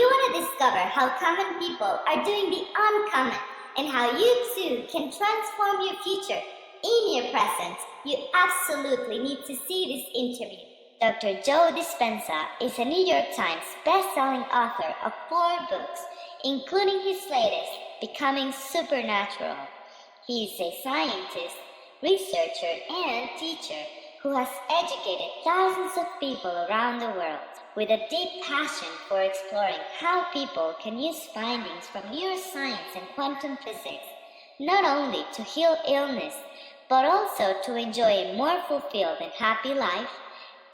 you want to discover how common people are doing the uncommon and how you too can transform your future in your present, you absolutely need to see this interview. Dr. Joe Dispenza is a New York Times best-selling author of 4 books, including his latest, Becoming Supernatural. He is a scientist, researcher, and teacher who has educated thousands of people around the world with a deep passion for exploring how people can use findings from neuroscience and quantum physics not only to heal illness, but also to enjoy a more fulfilled and happy life.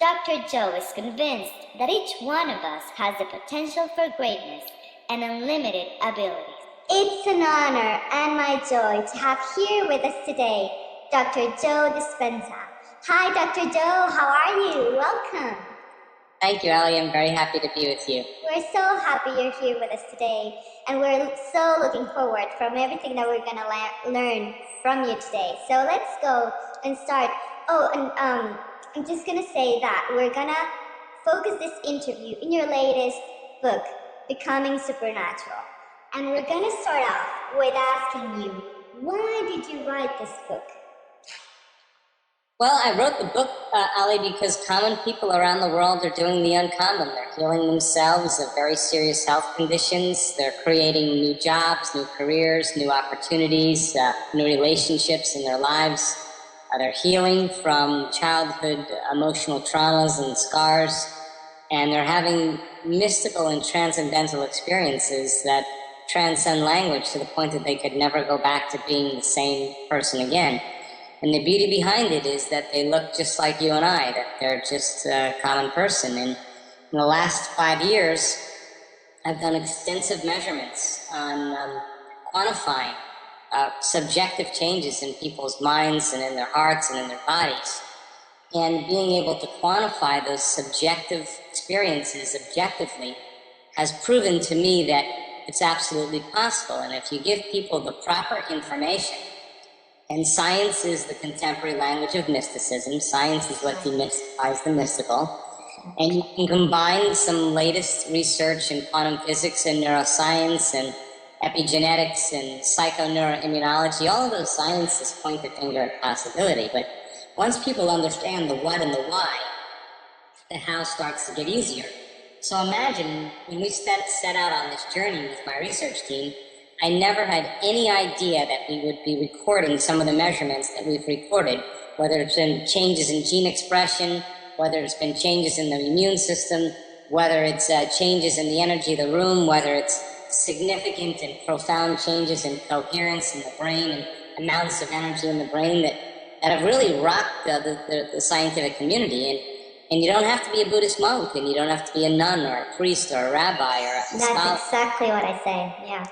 Dr. Joe is convinced that each one of us has the potential for greatness and unlimited abilities. It's an honor and my joy to have here with us today Dr. Joe Dispenza. Hi, Dr. Joe, how are you? Welcome. Thank you, Ali. I'm very happy to be with you. We're so happy you're here with us today, and we're so looking forward from everything that we're going to learn from you today. So let's go and start. I'm just going to say that we're going to focus this interview in your latest book, Becoming Supernatural. And we're going to start off with asking you, why did you write this book? Well, I wrote the book, Ali, because common people around the world are doing the uncommon. They're healing themselves of very serious health conditions. They're creating new jobs, new careers, new opportunities, new relationships in their lives. They're healing from childhood emotional traumas and scars. And they're having mystical and transcendental experiences that transcend language to the point that they could never go back to being the same person again. And the beauty behind it is that they look just like you and I, that they're just a common person. And in the last 5 years, I've done extensive measurements on quantifying subjective changes in people's minds and in their hearts and in their bodies. And being able to quantify those subjective experiences objectively has proven to me that it's absolutely possible. And if you give people the proper information, and science is the contemporary language of mysticism. Science is what demystifies the mystical. And you can combine some latest research in quantum physics and neuroscience and epigenetics and psychoneuroimmunology. All of those sciences point the finger at possibility. But once people understand the what and the why, the how starts to get easier. So imagine when we set out on this journey with my research team, I never had any idea that we would be recording some of the measurements that we've recorded, whether it's been changes in gene expression, whether it's been changes in the immune system, whether it's changes in the energy of the room, whether it's significant and profound changes in coherence in the brain and amounts of energy in the brain that have really rocked the scientific community. And you don't have to be a Buddhist monk, and you don't have to be a nun or a priest or a rabbi or a scholar. That's exactly what I say, yeah.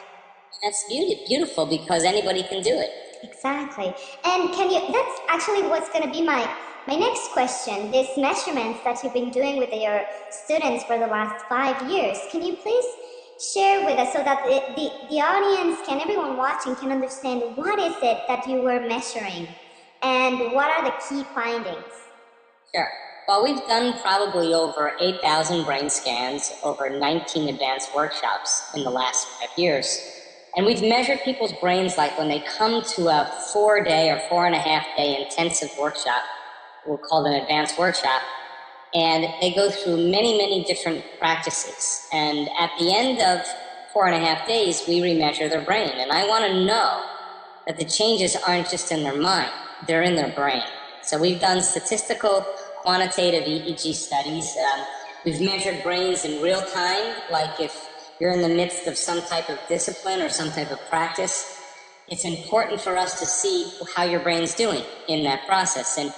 That's beautiful because anybody can do it. Exactly. And that's actually what's going to be my next question. These measurements that you've been doing with your students for the last 5 years, can you please share with us so that the audience everyone watching can understand what is it that you were measuring and what are the key findings? Sure. Well, we've done probably over 8,000 brain scans, over 19 advanced workshops in the last 5 years. And we've measured people's brains like when they come to a 4-day or 4.5-day intensive workshop, we'll call it an advanced workshop, and they go through many, many different practices. And at the end of 4.5 days, we remeasure their brain. And I want to know that the changes aren't just in their mind, they're in their brain. So we've done statistical, quantitative EEG studies. We've measured brains in real time, like if you're in the midst of some type of discipline or some type of practice, it's important for us to see how your brain's doing in that process. And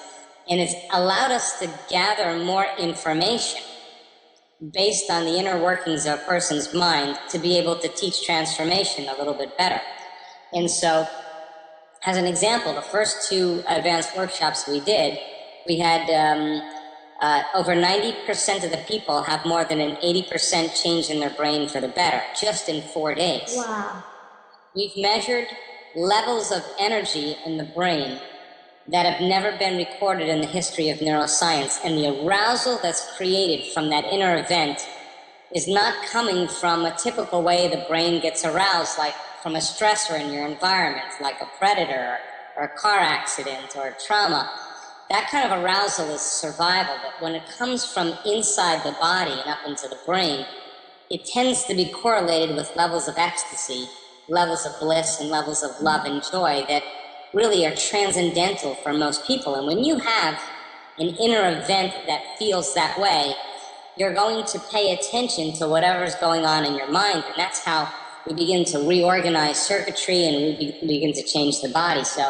it's allowed us to gather more information based on the inner workings of a person's mind to be able to teach transformation a little bit better. And so, as an example, the first 2 advanced workshops we did, we had over 90% of the people have more than an 80% change in their brain for the better, just in 4 days. Wow. We've measured levels of energy in the brain that have never been recorded in the history of neuroscience, and the arousal that's created from that inner event is not coming from a typical way the brain gets aroused, like from a stressor in your environment, like a predator or a car accident or a trauma. That kind of arousal is survival, but when it comes from inside the body and up into the brain, it tends to be correlated with levels of ecstasy, levels of bliss, and levels of love and joy that really are transcendental for most people. And when you have an inner event that feels that way, you're going to pay attention to whatever's going on in your mind, and that's how we begin to reorganize circuitry and we begin to change the body. So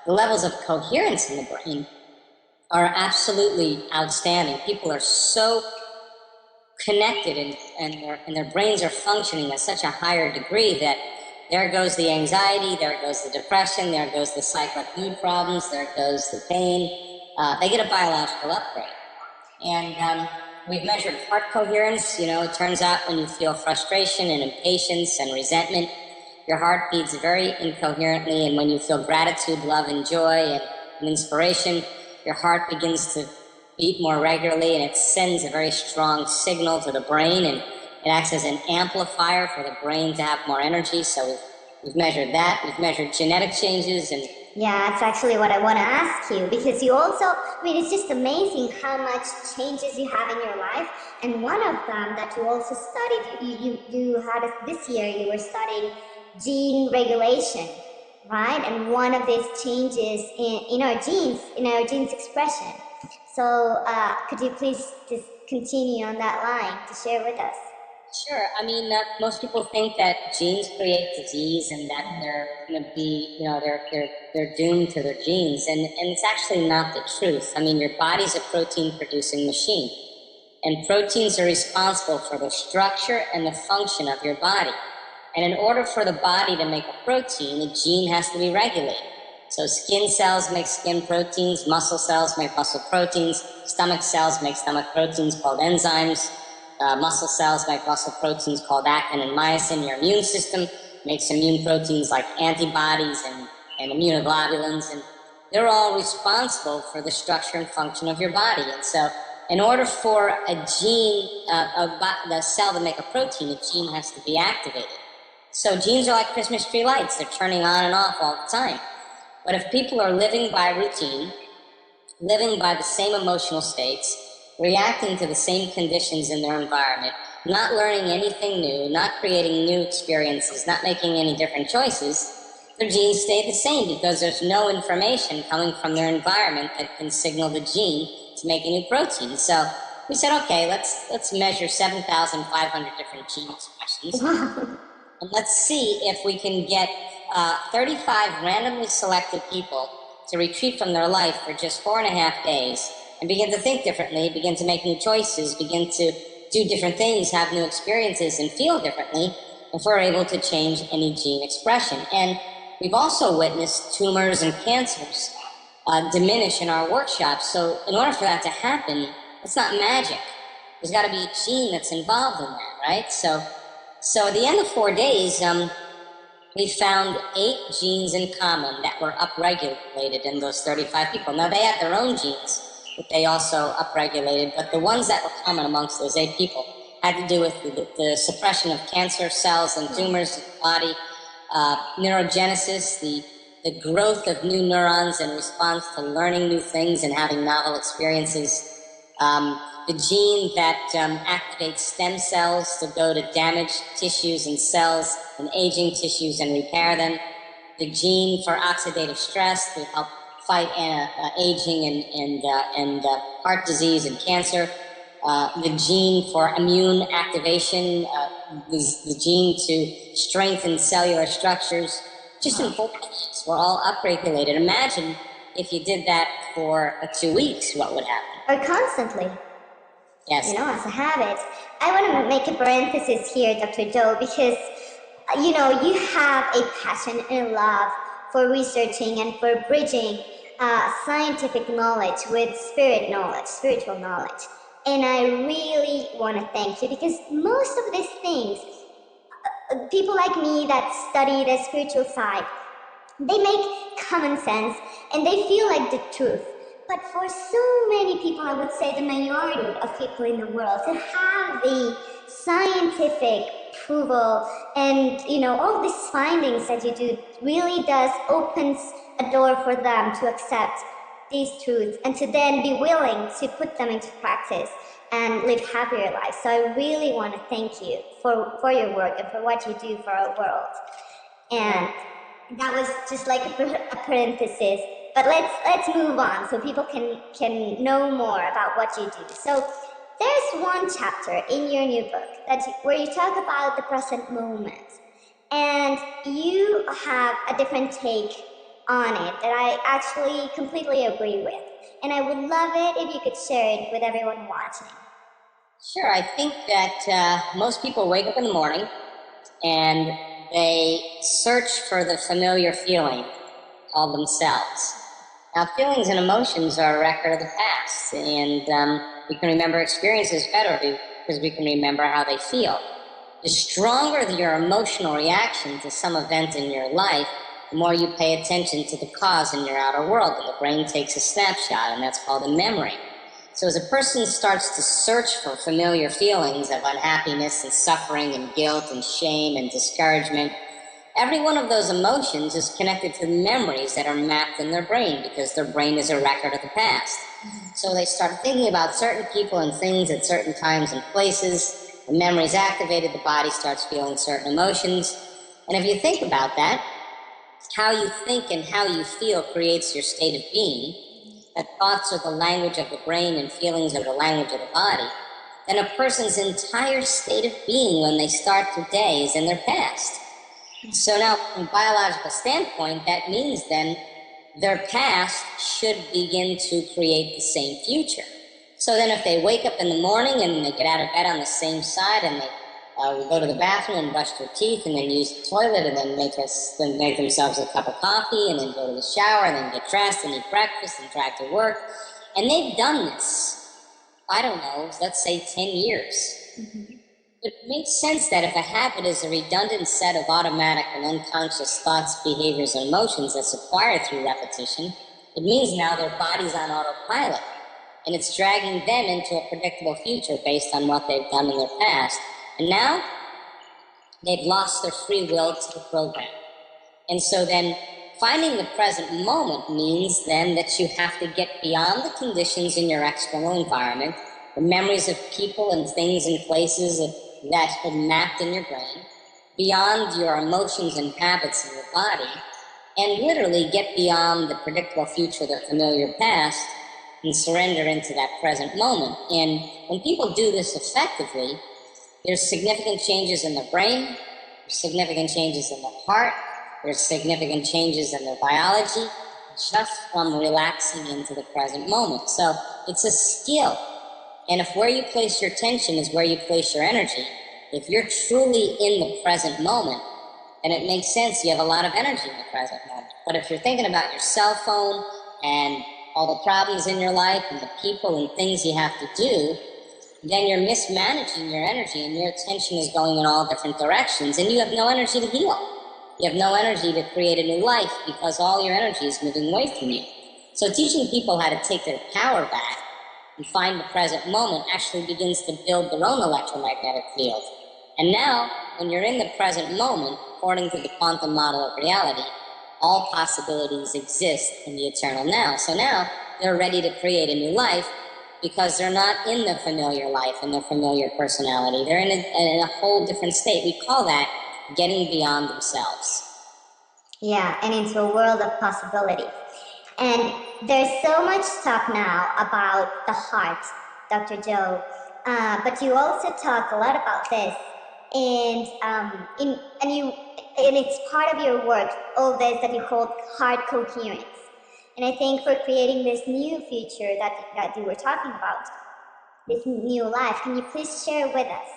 the levels of coherence in the brain are absolutely outstanding. People are so connected and their brains are functioning at such a higher degree that there goes the anxiety, there goes the depression, there goes the cyclic mood problems, there goes the pain. They get a biological upgrade. And we've measured heart coherence. You know, it turns out when you feel frustration and impatience and resentment, your heart beats very incoherently. And when you feel gratitude, love, and joy and inspiration, your heart begins to beat more regularly, and it sends a very strong signal to the brain, and it acts as an amplifier for the brain to have more energy. So we've measured that. We've measured genetic changes. And yeah, that's actually what I want to ask you, because you also, I mean, it's just amazing how much changes you have in your life. And one of them that you also studied, you had this year, you were studying gene regulation, right? And one of these changes in our genes expression. So could you please just continue on that line to share with us? Sure. I mean, most people think that genes create disease and that they're going to be, you know, they're doomed to their genes, and it's actually not the truth. I mean, your body's a protein-producing machine, and proteins are responsible for the structure and the function of your body. And in order for the body to make a protein, a gene has to be regulated. So skin cells make skin proteins, muscle cells make muscle proteins, stomach cells make stomach proteins called enzymes, muscle cells make muscle proteins called actin and myosin. Your immune system makes immune proteins like antibodies and immunoglobulins, and they're all responsible for the structure and function of your body. And so in order for a gene, the cell to make a protein, a gene has to be activated. So genes are like Christmas tree lights. They're turning on and off all the time. But if people are living by routine, living by the same emotional states, reacting to the same conditions in their environment, not learning anything new, not creating new experiences, not making any different choices, their genes stay the same because there's no information coming from their environment that can signal the gene to make a new protein. So we said, okay, let's measure 7,500 different gene expressions. And let's see if we can get 35 randomly selected people to retreat from their life for just 4.5 days and begin to think differently, begin to make new choices, begin to do different things, have new experiences, and feel differently if we're able to change any gene expression. And we've also witnessed tumors and cancers diminish in our workshops. So in order for that to happen, it's not magic. There's got to be a gene that's involved in that, right? So at the end of 4 days, we found 8 genes in common that were upregulated in those 35 people. Now, they had their own genes that they also upregulated, but the ones that were common amongst those 8 people had to do with the suppression of cancer cells and tumors in the body, neurogenesis, the growth of new neurons in response to learning new things and having novel experiences, the gene that activates stem cells to go to damaged tissues and cells and aging tissues and repair them, the gene for oxidative stress to help fight aging and heart disease and cancer, the gene for immune activation, the gene to strengthen cellular structures, just in whole things were all upregulated. Imagine if you did that for 2 weeks, what would happen? Or constantly. Yes. You know, as a habit. I want to make a parenthesis here, Dr. Joe, because, you know, you have a passion and love for researching and for bridging scientific knowledge with spiritual knowledge. And I really want to thank you, because most of these things, people like me that study the spiritual side, they make common sense and they feel like the truth. But for so many people, I would say the majority of people in the world, to have the scientific approval and all these findings that you do really does opens a door for them to accept these truths and to then be willing to put them into practice and live happier lives. So I really want to thank you for your work and for what you do for our world. And that was just like a parenthesis. But let's move on so people can know more about what you do. So there's one chapter in your new book where you talk about the present moment, and you have a different take on it that I actually completely agree with. And I would love it if you could share it with everyone watching. Sure. I think that most people wake up in the morning and they search for the familiar feeling called themselves. Now, feelings and emotions are a record of the past, and we can remember experiences better because we can remember how they feel. The stronger your emotional reaction to some event in your life, the more you pay attention to the cause in your outer world, and the brain takes a snapshot, and that's called a memory. So as a person starts to search for familiar feelings of unhappiness and suffering and guilt and shame and discouragement, every one of those emotions is connected to memories that are mapped in their brain because their brain is a record of the past. So they start thinking about certain people and things at certain times and places. The memory's activated, the body starts feeling certain emotions. And if you think about that, how you think and how you feel creates your state of being. That thoughts are the language of the brain and feelings are the language of the body. Then a person's entire state of being when they start their day is in their past. So now, from a biological standpoint, that means then their past should begin to create the same future. So then if they wake up in the morning and they get out of bed on the same side and they go to the bathroom and brush their teeth and then use the toilet and then make themselves a cup of coffee and then go to the shower and then get dressed and eat breakfast and drive to work. And they've done this, I don't know, let's say 10 years. Mm-hmm. It makes sense that if a habit is a redundant set of automatic and unconscious thoughts, behaviors, and emotions that's acquired through repetition, it means now their body's on autopilot. And it's dragging them into a predictable future based on what they've done in their past. And now they've lost their free will to the program. And so then finding the present moment means then that you have to get beyond the conditions in your external environment, the memories of people and things and places that have been mapped in your brain, beyond your emotions and habits in your body, and literally get beyond the predictable future, the familiar past, and surrender into that present moment. And when people do this effectively, there's significant changes in their brain, there's significant changes in their heart, there's significant changes in their biology, just from relaxing into the present moment. So it's a skill. And if where you place your attention is where you place your energy, if you're truly in the present moment, then it makes sense you have a lot of energy in the present moment. But if you're thinking about your cell phone and all the problems in your life and the people and things you have to do, then you're mismanaging your energy and your attention is going in all different directions and you have no energy to heal. You have no energy to create a new life because all your energy is moving away from you. So teaching people how to take their power back and find the present moment actually begins to build their own electromagnetic field. And now, when you're in the present moment, according to the quantum model of reality, all possibilities exist in the eternal now. So now, they're ready to create a new life because they're not in the familiar life and their familiar personality. They're in a whole different state. We call that getting beyond themselves. Yeah, and into a world of possibilities. And there's so much talk now about the heart, Dr. Joe, but you also talk a lot about this, and it's part of your work, all this that you call heart coherence. And I think for creating this new future that you were talking about, this new life, can you please share with us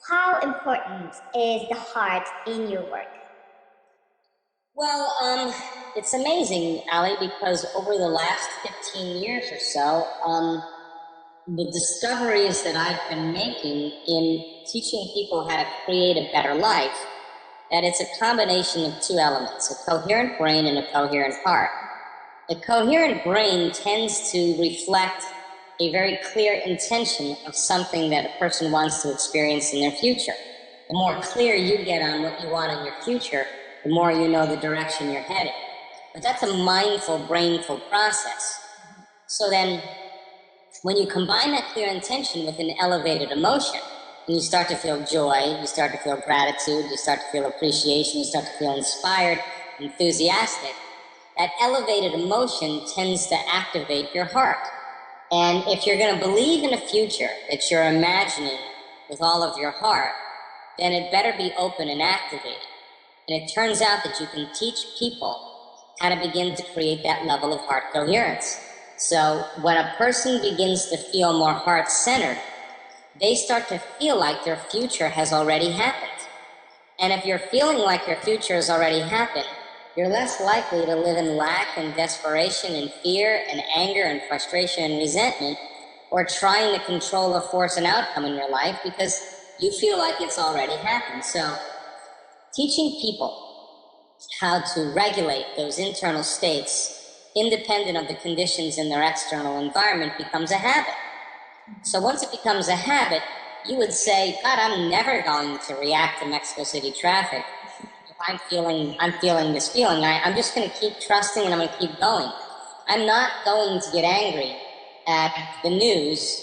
how important is the heart in your work? Well, it's amazing, Ali, because over the last 15 years or so, the discoveries that I've been making in teaching people how to create a better life, that it's a combination of two elements, a coherent brain and a coherent heart. The coherent brain tends to reflect a very clear intention of something that a person wants to experience in their future. The more clear you get on what you want in your future, the more you know the direction you're headed. But that's a mindful, brainful process. So then, when you combine that clear intention with an elevated emotion, and you start to feel joy, you start to feel gratitude, you start to feel appreciation, you start to feel inspired, enthusiastic, that elevated emotion tends to activate your heart. And if you're going to believe in a future that you're imagining with all of your heart, then it better be open and activated. And it turns out that you can teach people how to begin to create that level of heart coherence. So when a person begins to feel more heart-centered, they start to feel like their future has already happened. And if you're feeling like your future has already happened, you're less likely to live in lack and desperation and fear and anger and frustration and resentment, or trying to control or force an outcome in your life because you feel like it's already happened. So teaching people how to regulate those internal states independent of the conditions in their external environment becomes a habit. So once it becomes a habit, you would say, God, I'm never going to react to Mexico City traffic. If I'm feeling this feeling, I'm just going to keep trusting and I'm going to keep going. I'm not going to get angry at the news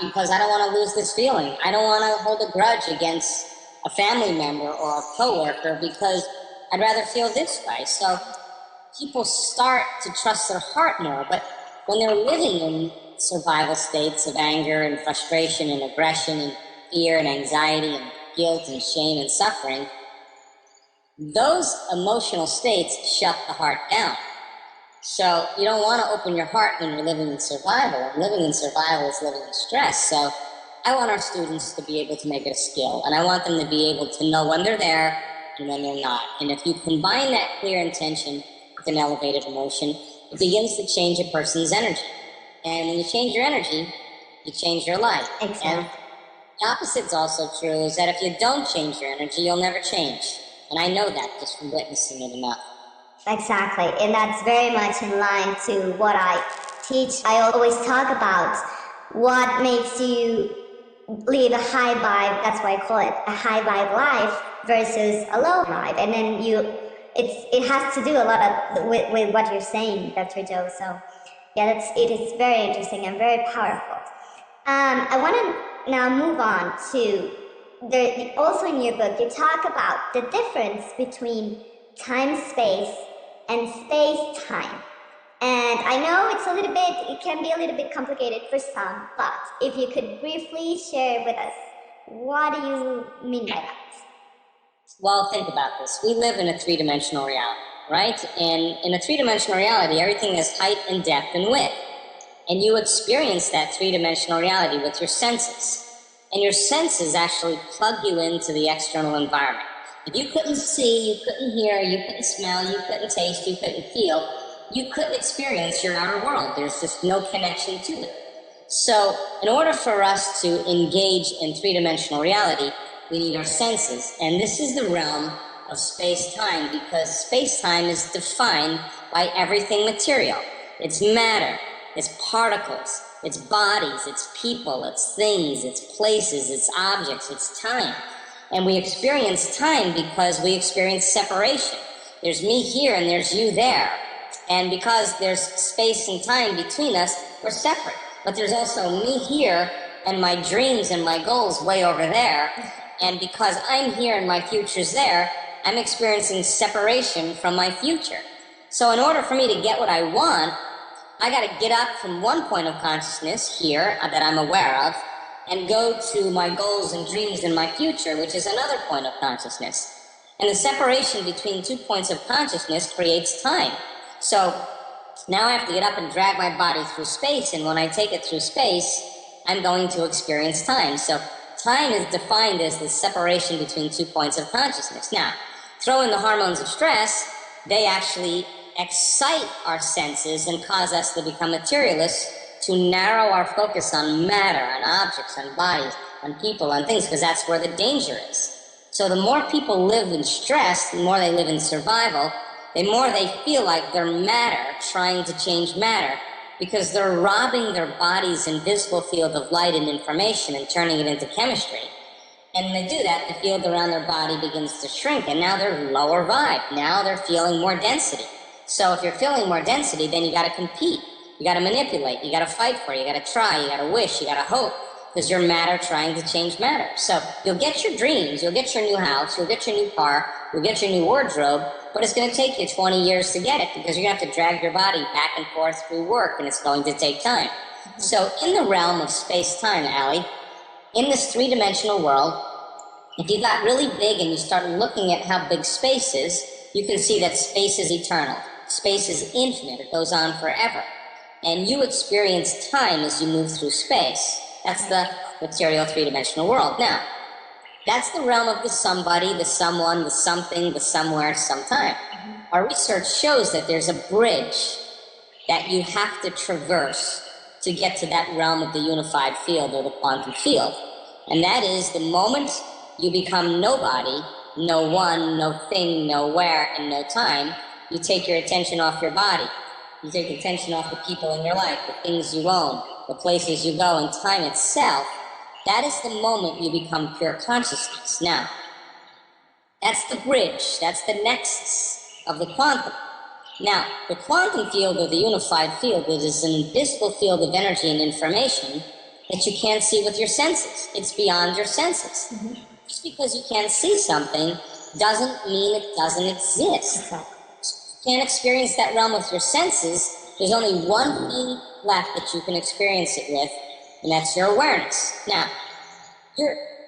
because I don't want to lose this feeling. I don't want to hold a grudge against a family member or a coworker because I'd rather feel this way. So people start to trust their heart more, but when they're living in survival states of anger and frustration and aggression and fear and anxiety and guilt and shame and suffering, those emotional states shut the heart down. So you don't want to open your heart when you're living in survival. And living in survival is living in stress. So I want our students to be able to make it a skill, and I want them to be able to know when they're there and when they're not. And if you combine that clear intention with an elevated emotion, it begins to change a person's energy. And when you change your energy, you change your life. Exactly. And the opposite is also true, is that if you don't change your energy, you'll never change. And I know that just from witnessing it enough. Exactly, and that's very much in line to what I teach. I always talk about what makes you lead a high vibe, that's why I call it a high vibe life versus a low vibe. And then it has to do a lot of with what you're saying, Dr. Joe. So yeah, it is very interesting and very powerful. I want to now move on to also in your book, you talk about the difference between time-space and space-time. And I know it can be a little bit complicated for some, but if you could briefly share with us, what do you mean by that? Well, think about this. We live in a three-dimensional reality, right? And in a three-dimensional reality, everything is height and depth and width. And you experience that three-dimensional reality with your senses. And your senses actually plug you into the external environment. If you couldn't see, you couldn't hear, you couldn't smell, you couldn't taste, you couldn't feel, you couldn't experience your outer world. There's just no connection to it. So in order for us to engage in three-dimensional reality, we need our senses. And this is the realm of space-time, because space-time is defined by everything material. It's matter, it's particles, it's bodies, it's people, it's things, it's places, it's objects, it's time. And we experience time because we experience separation. There's me here and there's you there. And because there's space and time between us, we're separate. But there's also me here and my dreams and my goals way over there. And because I'm here and my future's there, I'm experiencing separation from my future. So in order for me to get what I want, I got to get up from one point of consciousness here that I'm aware of and go to my goals and dreams in my future, which is another point of consciousness. And the separation between 2 points of consciousness creates time. So now I have to get up and drag my body through space, and when I take it through space, I'm going to experience time. So time is defined as the separation between 2 points of consciousness. Now, throw in the hormones of stress, they actually excite our senses and cause us to become materialists, to narrow our focus on matter, on objects, on bodies, on people, on things, because that's where the danger is. So the more people live in stress, the more they live in survival, the more they feel like they're matter trying to change matter, because they're robbing their body's invisible field of light and information and turning it into chemistry. And when they do that, the field around their body begins to shrink, and now they're lower vibe. Now they're feeling more density. So if you're feeling more density, then you got to compete. You got to manipulate. You got to fight for it. You got to try. You got to wish. You got to hope, because you're matter trying to change matter. So you'll get your dreams. You'll get your new house. You'll get your new car. You'll get your new wardrobe. But it's going to take you 20 years to get it, because you're going to have to drag your body back and forth through work, and it's going to take time. So in the realm of space-time, Allie, in this three-dimensional world, if you got really big and you start looking at how big space is, you can see that space is eternal. Space is infinite. It goes on forever. And you experience time as you move through space. That's the material three-dimensional world. Now, that's the realm of the somebody, the someone, the something, the somewhere, sometime. Our research shows that there's a bridge that you have to traverse to get to that realm of the unified field or the quantum field. And that is the moment you become nobody, no one, no thing, no where, and no time, you take your attention off your body. You take attention off the people in your life, the things you own, the places you go, and time itself. That is the moment you become pure consciousness. Now, that's the bridge. That's the nexus of the quantum. Now, the quantum field or the unified field, it is an invisible field of energy and information that you can't see with your senses. It's beyond your senses. Mm-hmm. Just because you can't see something doesn't mean it doesn't exist. Exactly. You can't experience that realm with your senses. There's only one thing left that you can experience it with, and that's your awareness. Now,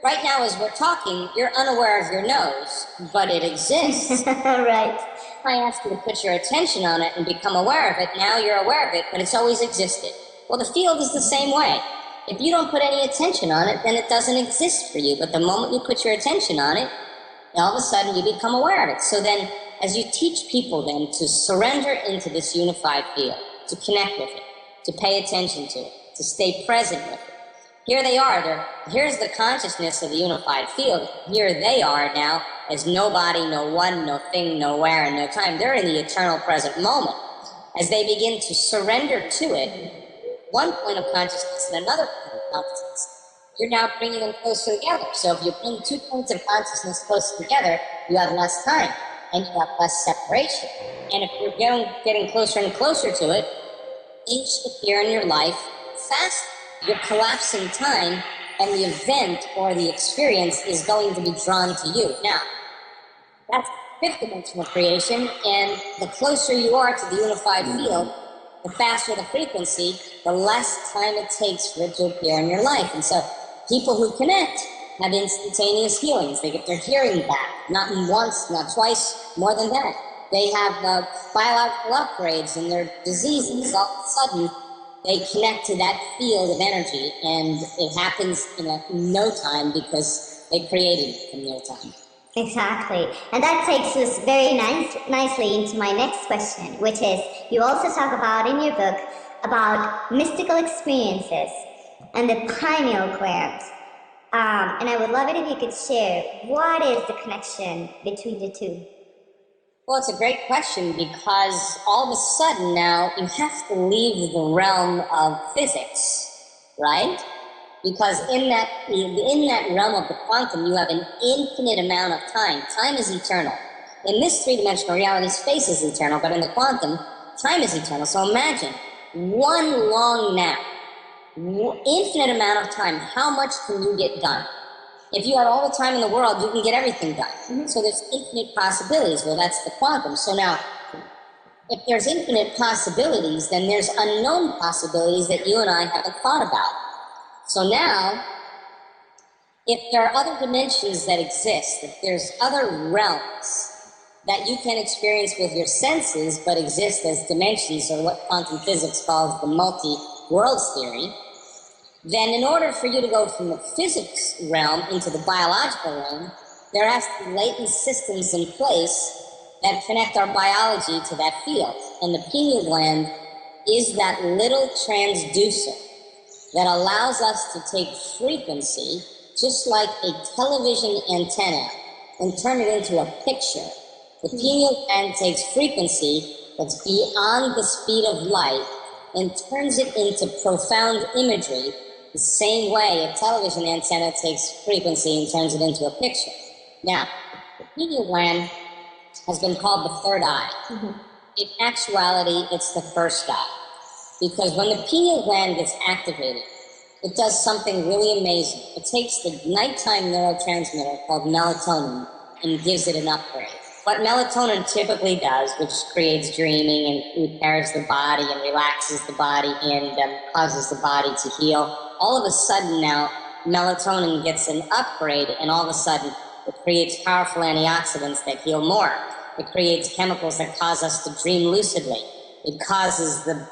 right now as we're talking, you're unaware of your nose, but it exists. Right. I ask you to put your attention on it and become aware of it. Now you're aware of it, but it's always existed. Well, the field is the same way. If you don't put any attention on it, then it doesn't exist for you. But the moment you put your attention on it, all of a sudden you become aware of it. So then, as you teach people then to surrender into this unified field, to connect with it, to pay attention to it, to stay present with it, here they are. Here's the consciousness of the unified field. Here they are now as nobody, no one, no thing, no where, and no time. They're in the eternal present moment. As they begin to surrender to it, one point of consciousness and another point of consciousness, you're now bringing them closer together. So if you bring 2 points of consciousness closer together, you have less time and you have less separation. And if you're getting closer and closer to it, things appear in your life faster. You're collapsing time, and the event or the experience is going to be drawn to you. Now, that's fifth dimensional creation, and the closer you are to the unified field, the faster the frequency, the less time it takes for it to appear in your life. And so people who connect have instantaneous healings. They get their hearing back, not once, not twice, more than that. They have biological upgrades in their diseases. All of a sudden, they connect to that field of energy, and it happens in no time because they created it in no time. Exactly. And that takes us very nicely into my next question, which is, you also talk about in your book about mystical experiences and the pineal gland. And I would love it if you could share, what is the connection between the two? Well, it's a great question, because all of a sudden now you have to leave the realm of physics, right? Because in that realm of the quantum, you have an infinite amount of time. Time is eternal. In this three-dimensional reality, space is eternal, but in the quantum, time is eternal. So imagine one long nap, infinite amount of time. How much can you get done? If you had all the time in the world, you can get everything done. Mm-hmm. So there's infinite possibilities. Well, that's the quantum. So now, if there's infinite possibilities, then there's unknown possibilities that you and I haven't thought about. So now, if there are other dimensions that exist, if there's other realms that you can experience with your senses but exist as dimensions, or what quantum physics calls the multi-worlds theory, then in order for you to go from the physics realm into the biological realm, there has to be latent systems in place that connect our biology to that field. And the pineal gland is that little transducer that allows us to take frequency, just like a television antenna, and turn it into a picture The pineal gland takes frequency that's beyond the speed of light and turns it into profound imagery the same way a television antenna takes frequency and turns it into a picture. Now, the pineal gland has been called the third eye. In actuality, it's the first eye. Because when the pineal gland gets activated, it does something really amazing. It takes the nighttime neurotransmitter called melatonin and gives it an upgrade. What melatonin typically does, which creates dreaming and repairs the body and relaxes the body and causes the body to heal, all of a sudden now melatonin gets an upgrade, and all of a sudden it creates powerful antioxidants that heal more. It creates chemicals that cause us to dream lucidly. It causes the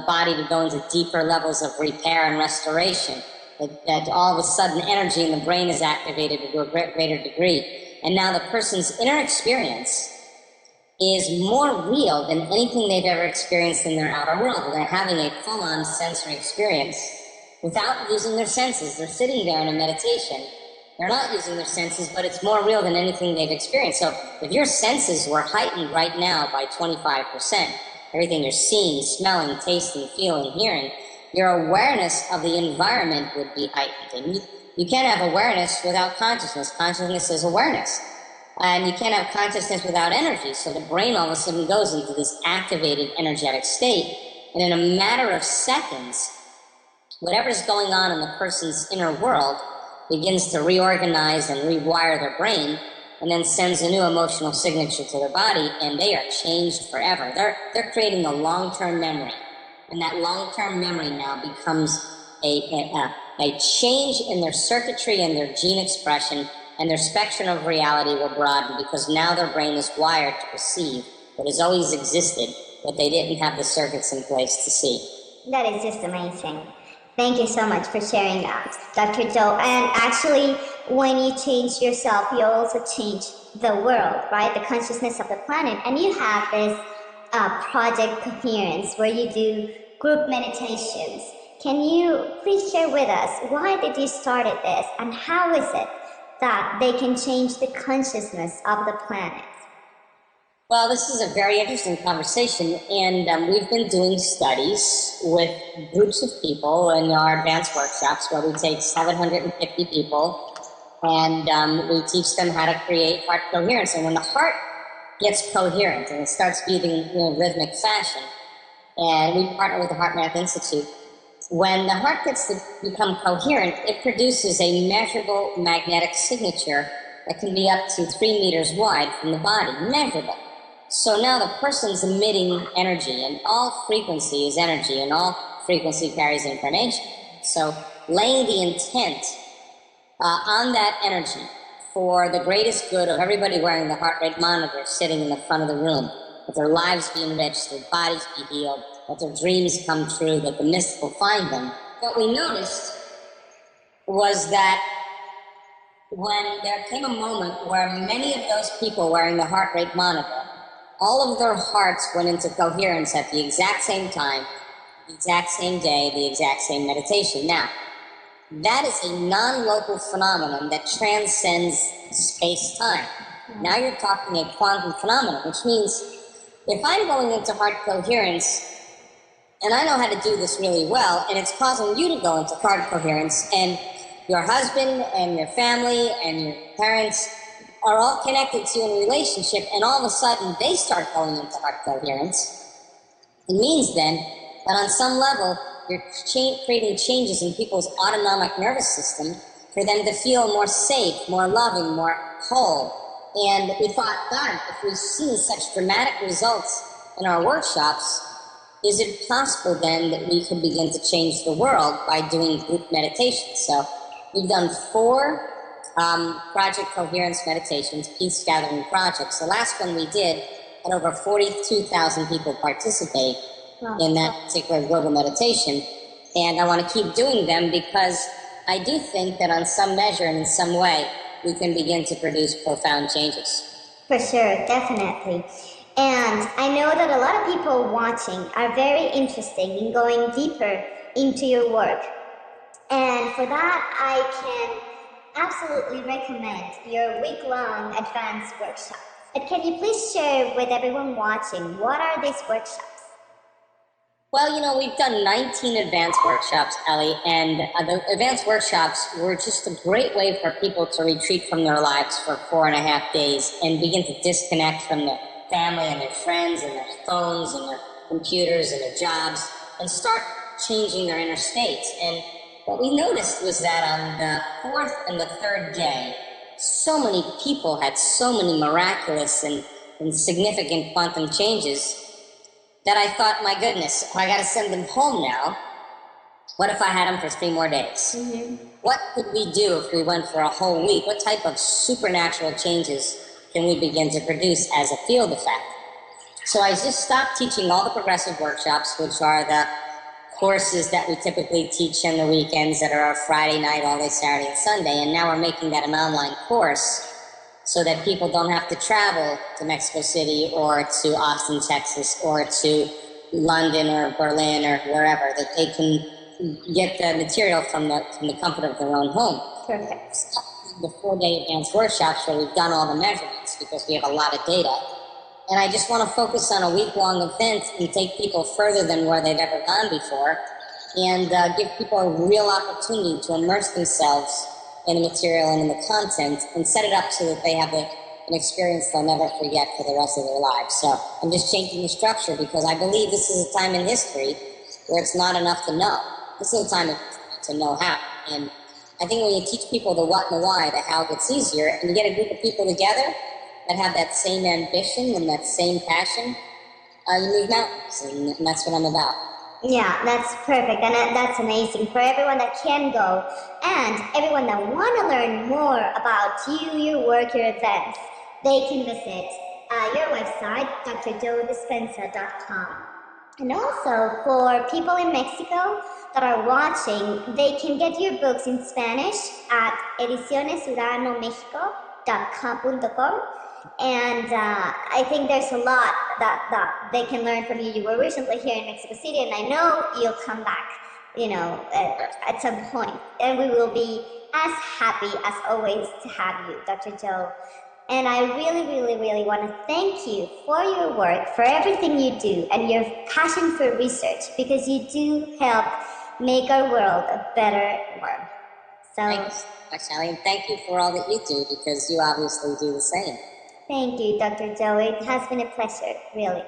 body to go into deeper levels of repair and restoration. That all of a sudden energy in the brain is activated to a greater degree. And now the person's inner experience is more real than anything they've ever experienced in their outer world. They're having a full-on sensory experience without using their senses. They're sitting there in a meditation. They're not using their senses, but it's more real than anything they've experienced. So if your senses were heightened right now by 25%, everything you're seeing, smelling, tasting, feeling, hearing, your awareness of the environment would be heightened. And you can't have awareness without consciousness. Consciousness is awareness. And you can't have consciousness without energy. So the brain all of a sudden goes into this activated energetic state. And in a matter of seconds, whatever's going on in the person's inner world begins to reorganize and rewire their brain, and then sends a new emotional signature to their body, and they are changed forever. They're creating a long-term memory. And that long-term memory now becomes a change in their circuitry and their gene expression, and their spectrum of reality will broaden because now their brain is wired to perceive what has always existed, but they didn't have the circuits in place to see. That is just amazing. Thank you so much for sharing that, Dr. Joe. And actually, when you change yourself, you also change the world, right? The consciousness of the planet. And you have this Project Coherence where you do group meditations. Can you please share with us, why did you start this, and how is it that they can change the consciousness of the planet? Well, this is a very interesting conversation, and we've been doing studies with groups of people in our advanced workshops where we take 750 people and we teach them how to create heart coherence. And when the heart gets coherent and it starts beating in a rhythmic fashion, and we partner with the Heart Math Institute, when the heart gets to become coherent, it produces a measurable magnetic signature that can be up to 3 meters wide from the body, measurable. So now the person's emitting energy, and all frequency is energy, and all frequency carries information. So laying the intent on that energy for the greatest good of everybody wearing the heart rate monitor sitting in the front of the room, that their lives be enriched, their bodies be healed, that their dreams come true, that the mist will find them. What we noticed was that when there came a moment where many of those people wearing the heart rate monitor, all of their hearts went into coherence at the exact same time, the exact same day, the exact same meditation. Now, that is a non-local phenomenon that transcends space-time. Now you're talking a quantum phenomenon, which means if I'm going into heart coherence, and I know how to do this really well, and it's causing you to go into heart coherence, and your husband and your family and your parents are all connected to you in a relationship, and all of a sudden they start going into heart coherence, it means then that on some level you're creating changes in people's autonomic nervous system for them to feel more safe, more loving, more whole. And we thought, God, if we've seen such dramatic results in our workshops, is it possible then that we can begin to change the world by doing group meditation? So we've done 4 Project Coherence meditations, peace gathering projects. The last one we did had over 42,000 people participate in that particular global meditation. And I want to keep doing them because I do think that on some measure and in some way, we can begin to produce profound changes. For sure, definitely. And I know that a lot of people watching are very interested in going deeper into your work. And for that, I can absolutely recommend your week-long advanced workshops. But can you please share with everyone watching, what are these workshops? Well, we've done 19 advanced workshops, Ellie, and the advanced workshops were just a great way for people to retreat from their lives for 4.5 days and begin to disconnect from their family and their friends and their phones and their computers and their jobs and start changing their inner states. And what we noticed was that on the fourth and the third day, so many people had so many miraculous and significant quantum changes that I thought, my goodness, I got to send them home now. What if I had them for 3 more days? What could we do if we went for a whole week? What type of supernatural changes can we begin to produce as a field effect? So I just stopped teaching all the progressive workshops, which are the courses that we typically teach on the weekends that are Friday night, all day Saturday and Sunday, and now we're making that an online course so that people don't have to travel to Mexico City or to Austin, Texas, or to London or Berlin or wherever, that they can get the material from the comfort of their own home. Perfect. The 4-day advanced workshops where we've done all the measurements because we have a lot of data. And I just want to focus on a week-long event and take people further than where they've ever gone before and give people a real opportunity to immerse themselves in the material and in the content and set it up so that they have an experience they'll never forget for the rest of their lives. So I'm just changing the structure because I believe this is a time in history where it's not enough to know. This is a time to know how. And I think when you teach people the what and the why, the how gets easier, and you get a group of people together that have that same ambition and that same passion, you move mountains, and that's what I'm about. Yeah, that's perfect, and that's amazing for everyone that can go, and everyone that want to learn more about you, your work, your events. They can visit your website, drjoedispenza.com. And also, for people in Mexico that are watching, they can get your books in Spanish at edicionesciudadanomexico.com. And I think there's a lot that they can learn from you. You were recently here in Mexico City, and I know you'll come back, at some point. And we will be as happy as always to have you, Dr. Joe. And I really, really, really want to thank you for your work, for everything you do, and your passion for research, because you do help make our world a better world. So, thanks, Sally, and thank you for all that you do, because you obviously do the same. Thank you, Dr. Joe. It has been a pleasure, really.